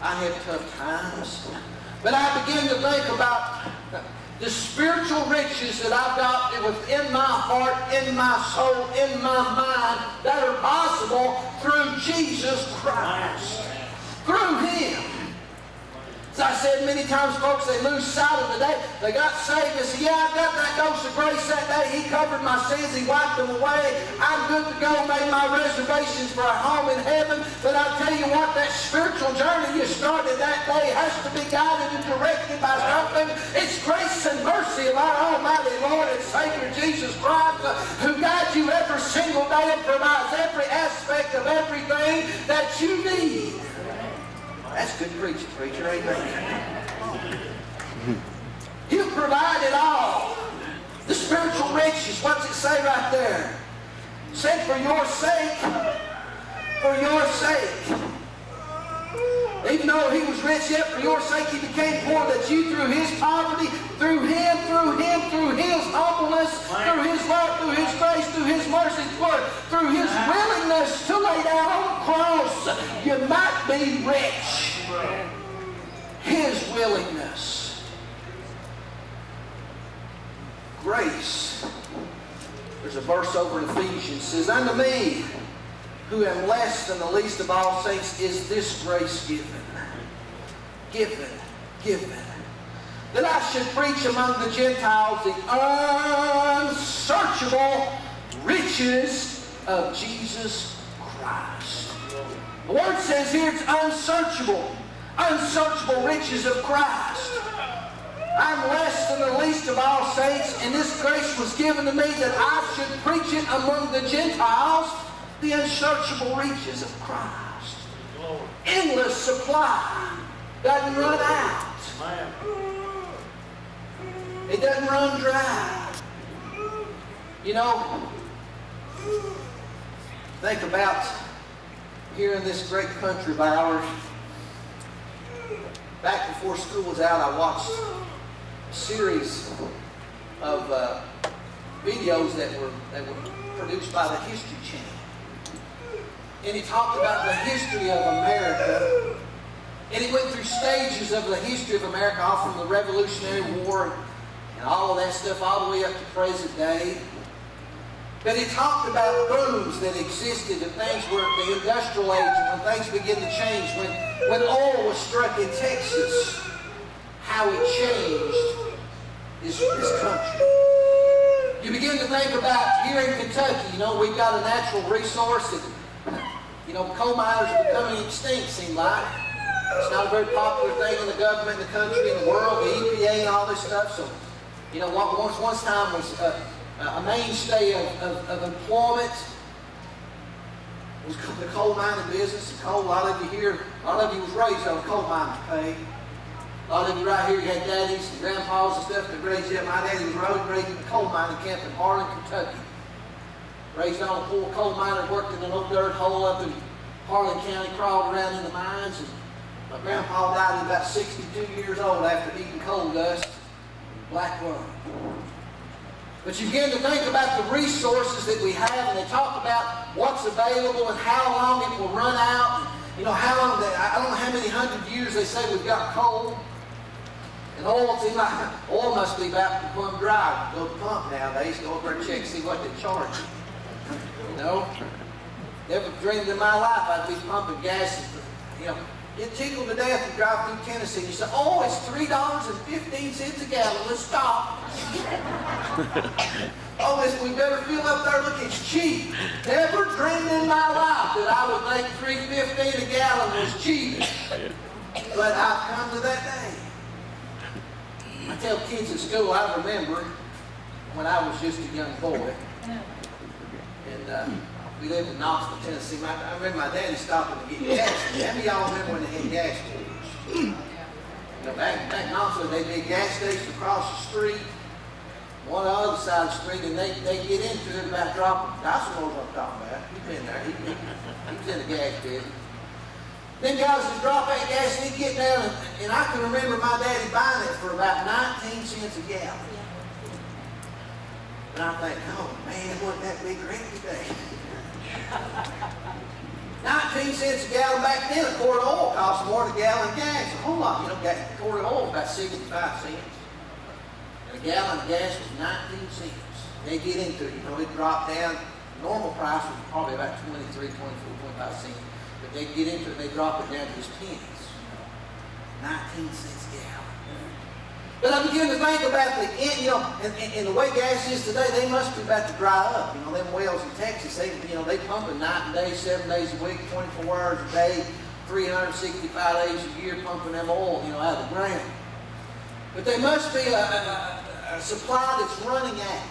I had tough times. But I began to think about the spiritual riches that I've got within my heart, in my soul, in my mind, that are possible through Jesus Christ. Through Him. As I said many times, folks, they lose sight of the day. They got saved. They said, yeah, I got that dose of grace that day. He covered my sins. He wiped them away. I'm good to go. Made my reservations for a home in heaven. But I tell you what, that spiritual journey you started that day has to be guided and directed by something. It's grace and mercy of our Almighty Lord and Savior Jesus Christ, who guides you every single day and provides every aspect of everything that you need. That's good preaching, preacher. Amen. He'll provide it all. The spiritual riches. What's it say right there? It said, for your sake. For your sake. Even though He was rich, yet for your sake He became poor, that you through His poverty, through Him, through His humbleness, through His love, through His grace, through His mercy, through His willingness to lay down on the cross, you might be rich. His willingness. Grace. There's a verse over in Ephesians. It says, unto me, who am less than the least of all saints, is this grace given. Given. That I should preach among the Gentiles the unsearchable riches of Jesus Christ. The word says here it's unsearchable. Unsearchable riches of Christ. I'm less than the least of all saints, and this grace was given to me that I should preach it among the Gentiles, the unsearchable riches of Christ. Endless supply. Doesn't run out. It doesn't run dry. You know, think about here in this great country of ours. Back before school was out, I watched a series of videos that were produced by the History Channel. And it talked about the history of America. And it went through stages of the history of America, all from the Revolutionary War and all of that stuff, all the way up to present day. But it talked about booms that existed and things were the industrial age and when things began to change, when oil was struck in Texas, how it changed this country. You begin to think about here in Kentucky, you know, we've got a natural resource that, you know, coal miners are becoming extinct, seem like. It's not a very popular thing in the government, in the country, in the world, the EPA and all this stuff. So, you know, one time was a mainstay of employment was the coal mining business. Coal, a lot of you was raised on coal mining pay. A lot of you right here, you had daddies and grandpas and stuff that raised you up. My daddy was raised in a coal mining camp in Harlan, Kentucky. Raised on a poor coal miner, worked in an old dirt hole up in Harlan County, crawled around in the mines. And my grandpa died at about 62 years old after eating coal dust and black lung. But you begin to think about the resources that we have, and they talk about what's available and how long it will run out. And, you know, how long, I don't know how many hundred years they say we've got coal. And oil, seems like oil must be about to plumb dry. Go to the pump nowadays, go over and check, see what they charge you. You know? Never dreamed in my life I'd be pumping gas. You know, get tickled to death to drive through Tennessee. You say, oh, it's $3.15 a gallon. Let's stop. Oh, we better fill up there. Look, it's cheap. Never dreamed in my life that I would think $3.15 a gallon was cheap. But I've come to that day. I tell kids at school, I remember when I was just a young boy. And we lived in Knoxville, Tennessee. I remember my daddy stopping to get gas. How many of y'all remember when they had gas stores? You know, back in Knoxville, they'd be gas stations across the street, one on the other side of the street, and they get into it about dropping. That's what I'm talking about. He's been there. He was in the gas business. Then guys would drop that gas and he'd get down, and I can remember my daddy buying it for about 19 cents a gallon. And I think, oh man, wouldn't that be great today? 19 cents a gallon back then. A quart of oil cost more than a gallon of gas. A whole lot. You know, a quart of oil was about 65 cents. And a gallon of gas was 19 cents. They get into it. You know, it dropped down. Normal price was probably about 23, 24, 25 cents. But they get into it, they drop it down to just pennies. 19 cents a gallon. But I begin to think about and the way gas is today, they must be about to dry up. You know, them wells in Texas, they pumping night and day, 7 days a week, 24 hours a day, 365 days a year pumping them oil, out of the ground. But there must be a supply that's running out.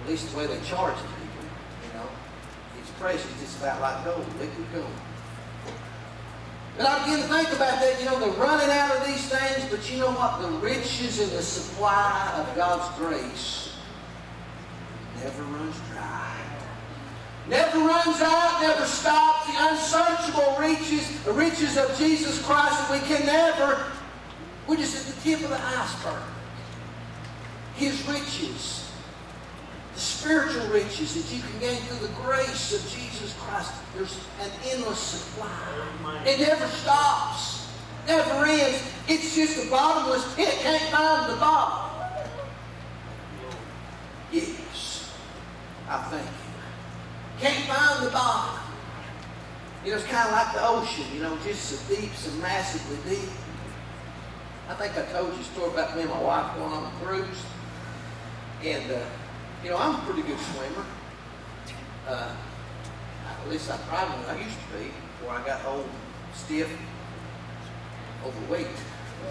At least the way they charge it, people. It's precious. It's about like gold, liquid gold. But I begin to think about that, they're running out of these things, but you know what? The riches and the supply of God's grace never runs dry. Never runs out, never stops. The unsearchable the riches of Jesus Christ that we can never, we're just at the tip of the iceberg. His riches. The spiritual riches that you can gain through the grace of Jesus Christ. There's an endless supply. It never stops. Never ends. It's just a bottomless pit. Can't find the bottom. Yes. I thank you. Can't find the bottom. It's kind of like the ocean. Just so deep, so massively deep. I think I told you a story about me and my wife going on a cruise. And I'm a pretty good swimmer. At least I used to be before I got old, stiff, overweight. I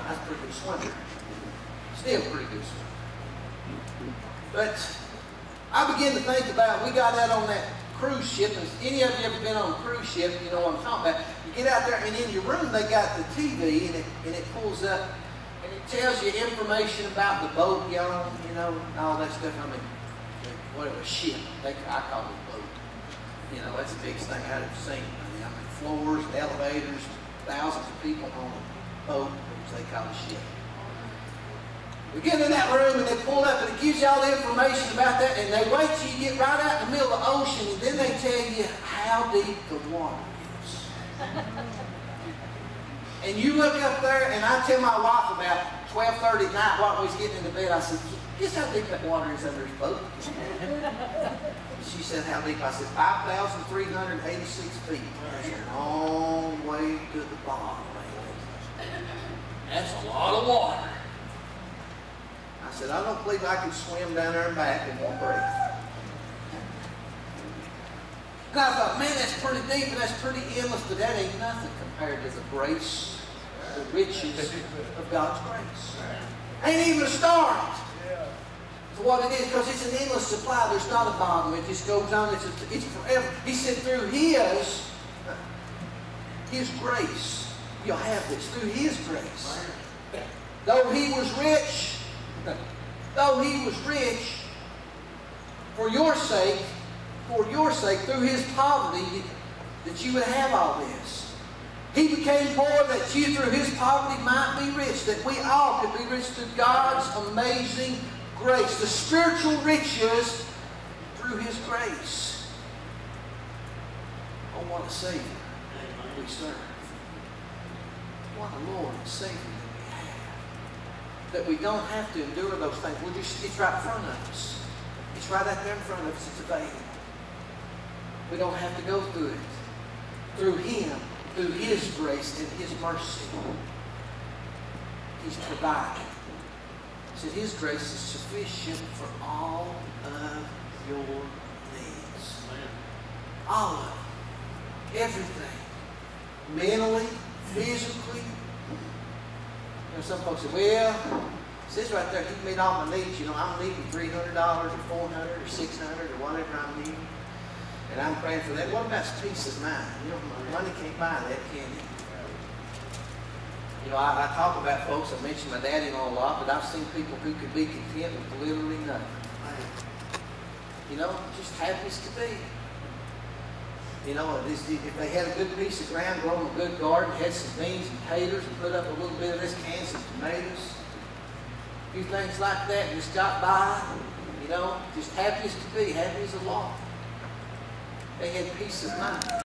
was a pretty good swimmer. Still pretty good swimmer. But I began to think about, we got out on that cruise ship, and if any of you ever been on a cruise ship, you know what I'm talking about. You get out there, and in your room they got the TV, and it pulls up, and it tells you information about the boat you're on, and all that stuff. Whatever, ship. I call it a boat. That's the biggest thing I've ever seen. Floors, elevators, thousands of people on a boat, which they call a ship. We get in that room, and they pull up, and it gives you all the information about that, and they wait till you get right out in the middle of the ocean, and then they tell you how deep the water is. And you look up there, and I tell my wife about 12:30 at night while we was getting into bed, I said, guess how deep that water is under this boat? She said, how deep? I said, 5,386 feet. That's a long way to the bottom. That's a lot of water. I said, I don't believe I could swim down there and back in one breath. And I thought, man, that's pretty deep and that's pretty endless, but that ain't nothing compared to the grace, the riches of God's grace. Ain't even a start to what it is, because it's an endless supply. There's not a bottom. It just goes on. It's forever. He said through His grace, you'll have this. Through His grace. Though He was rich, for your sake, through His poverty, that you would have all this. He became poor that you through His poverty might be rich, that we all could be rich through God's amazing grace, the spiritual riches through His grace. Oh, what a Savior we serve. What a Lord and Savior that we have. That we don't have to endure those things. It's right in front of us. It's right out there in front of us. It's available. We don't have to go through it. Through Him, through His grace and His mercy, He's provided. He said His grace is sufficient for all of your needs. All of it. Everything. Mentally, physically. Some folks say, well, it says right there, He made all my needs. I'm needing $300 or $400 or $600 or whatever I'm needing. And I'm praying for that. What about peace of mind? Money can't buy that, can it? I talk about folks, I mention my daddy-in-law a lot, but I've seen people who could be content with literally nothing. Just happy as could be. If they had a good piece of ground, grown a good garden, had some beans and taters, and put up a little bit of this, cans of tomatoes, a few things like that, just got by, just happy as could be, happy as a lark. They had peace of mind.